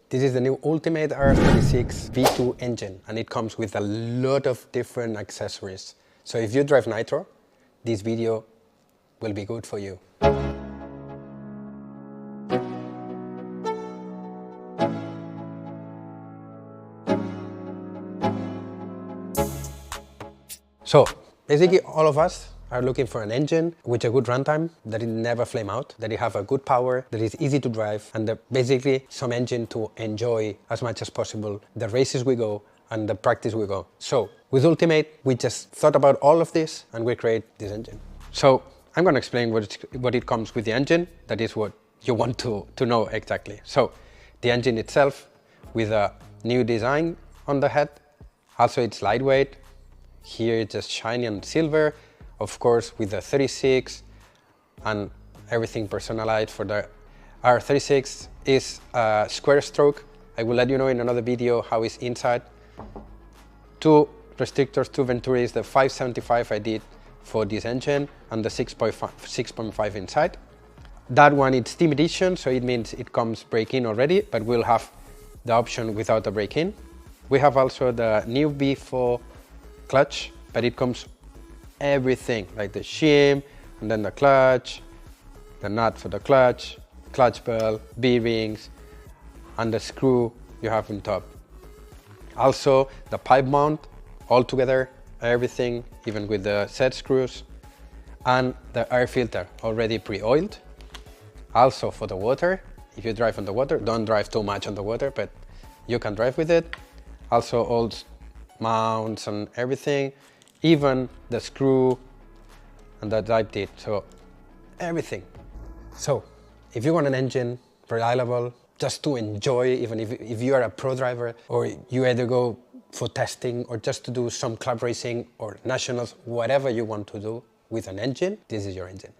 This is the new ultimate R36 V2 engine, and it comes with a lot of different accessories. So if you drive nitro, this video will be good for you. So basically all of us are looking for an engine with a good runtime, that it never flame out, that it have a good power, that is easy to drive, and basically some engine to enjoy as much as possible the races we go and the practice we go. So with Ultimate, we just thought about all of this and we create this engine. So I'm going to explain what it comes with the engine. That is what you want to know exactly. So the engine itself with a new design on the head. Also it's lightweight. Here it's just shiny and silver. Of course, with the 36 and everything personalized for the R36 is a square stroke. I will let you know in another video how it's inside. Two restrictors, two venturis, the 575 I did for this engine and the 6.5 inside. That one it's Steam Edition, so it means it comes break-in already, but we'll have the option without a break-in. We have also the new V4 clutch, but it comes everything like the shim and then the clutch, the nut for the clutch bell, bearings, and the screw you have on top. Also the pipe mount all together, everything, even with the set screws, and the air filter already pre-oiled. Also for the water, if you drive on the water, don't drive too much on the water, but you can drive with it. Also all mounts and everything, even the screw and the drive tip, so everything. So if you want an engine reliable, just to enjoy, even if you are a pro driver, or you either go for testing or just to do some club racing or nationals, whatever you want to do with an engine, this is your engine.